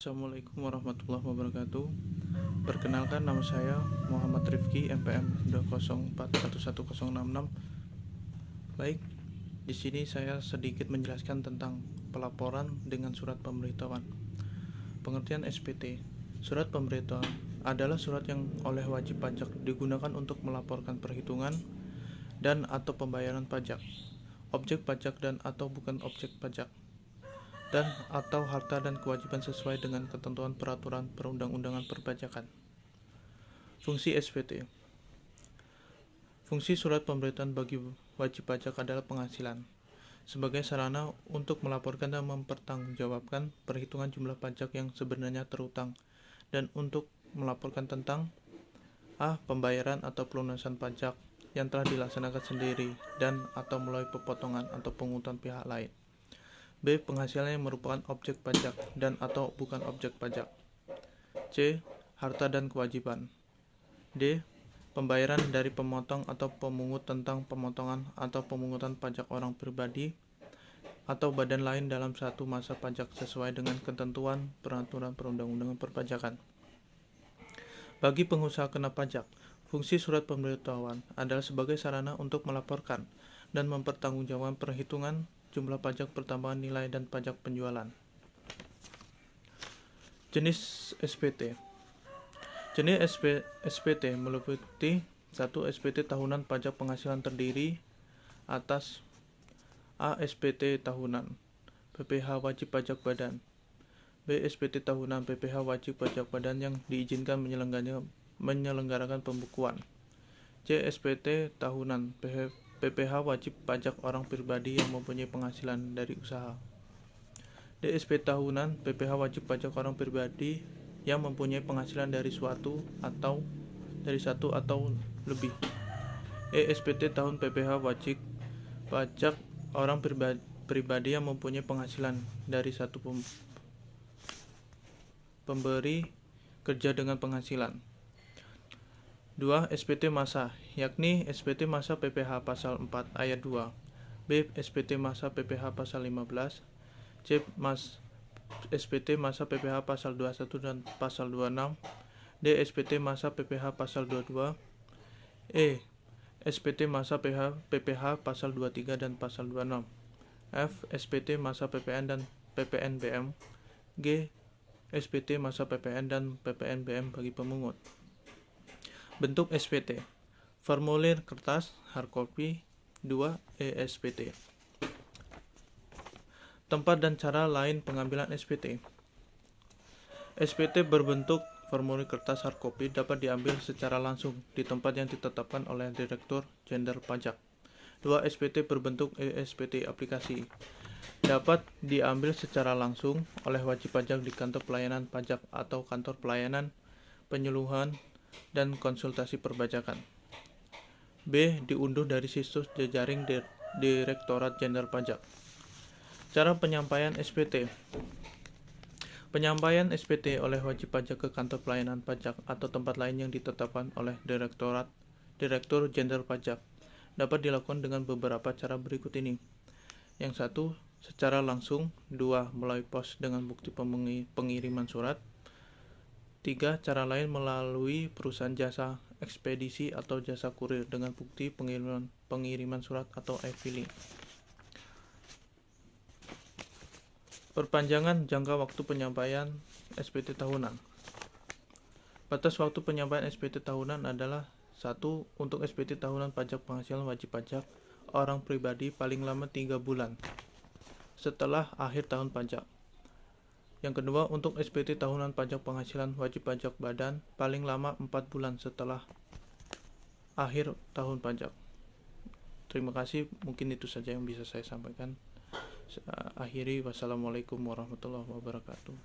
Assalamualaikum warahmatullahi wabarakatuh. Perkenalkan, nama saya Muhammad Rifki, MPM 204111066. Baik, di sini saya sedikit menjelaskan tentang pelaporan dengan surat pemberitahuan. Pengertian SPT. Surat pemberitahuan adalah surat yang oleh wajib pajak digunakan untuk melaporkan perhitungan dan atau pembayaran pajak, objek pajak dan atau bukan objek pajak, dan atau harta dan kewajiban sesuai dengan ketentuan peraturan perundang-undangan perpajakan. Fungsi SPT. Fungsi surat pemberitahuan bagi wajib pajak adalah penghasilan, sebagai sarana untuk melaporkan dan mempertanggungjawabkan perhitungan jumlah pajak yang sebenarnya terutang, dan untuk melaporkan tentang a. Pembayaran atau pelunasan pajak yang telah dilaksanakan sendiri dan atau melalui pemotongan atau pungutan pihak lain. B. Penghasilan yang merupakan objek pajak dan atau bukan objek pajak. C. Harta dan kewajiban. D. Pembayaran dari pemotong atau pemungut tentang pemotongan atau pemungutan pajak orang pribadi atau badan lain dalam satu masa pajak sesuai dengan ketentuan peraturan perundang-undangan perpajakan. Bagi pengusaha kena pajak, fungsi surat pemberitahuan adalah sebagai sarana untuk melaporkan dan mempertanggungjawabkan perhitungan jumlah pajak pertambahan nilai dan pajak penjualan. Jenis SPT. Jenis SPT meliputi 1. SPT tahunan pajak penghasilan terdiri atas A. SPT tahunan PPh wajib pajak badan. B. SPT tahunan PPh wajib pajak badan yang diizinkan menyelenggarakan pembukuan. C. SPT tahunan PPh wajib pajak orang pribadi yang mempunyai penghasilan dari usaha. D. SPT tahunan PPh wajib pajak orang pribadi yang mempunyai penghasilan dari satu atau lebih. E. SPT tahun PPh wajib pajak orang pribadi yang mempunyai penghasilan dari satu pemberi kerja dengan penghasilan. 2. SPT masa, yakni SPT masa PPh pasal 4 ayat 2. B. SPT masa PPh pasal 15. C. SPT masa PPh pasal 21 dan pasal 26. D. SPT masa PPh pasal 22. E. SPT masa PPh pasal 23 dan pasal 26. F. SPT masa PPN dan PPNBM. G. SPT masa PPN dan PPNBM bagi pemungut. Bentuk SPT. Formulir kertas, hardcopy. 2. eSPT. Tempat dan cara lain pengambilan SPT. SPT berbentuk formulir kertas hardcopy dapat diambil secara langsung di tempat yang ditetapkan oleh Direktur Jenderal Pajak. 2. SPT berbentuk eSPT aplikasi. Dapat diambil secara langsung oleh wajib pajak di kantor pelayanan pajak atau kantor pelayanan penyuluhan dan konsultasi perpajakan. B. Diunduh dari situs jejaring Direktorat Jenderal Pajak. Cara penyampaian SPT. Penyampaian SPT oleh wajib pajak ke kantor pelayanan pajak atau tempat lain yang ditetapkan oleh Direktur Jenderal Pajak dapat dilakukan dengan beberapa cara berikut ini. Yang 1. Secara langsung. 2. Melalui pos dengan bukti pengiriman surat. 3. Cara lain melalui perusahaan jasa ekspedisi atau jasa kurir dengan bukti pengiriman surat atau e-filing. Perpanjangan jangka waktu penyampaian SPT tahunan. Batas waktu penyampaian SPT tahunan adalah 1. Untuk SPT tahunan pajak penghasilan wajib pajak orang pribadi paling lama 3 bulan setelah akhir tahun pajak. Yang kedua, untuk SPT tahunan pajak penghasilan wajib pajak badan paling lama 4 bulan setelah akhir tahun pajak. Terima kasih, mungkin itu saja yang bisa saya sampaikan. Akhiri, wassalamualaikum warahmatullahi wabarakatuh.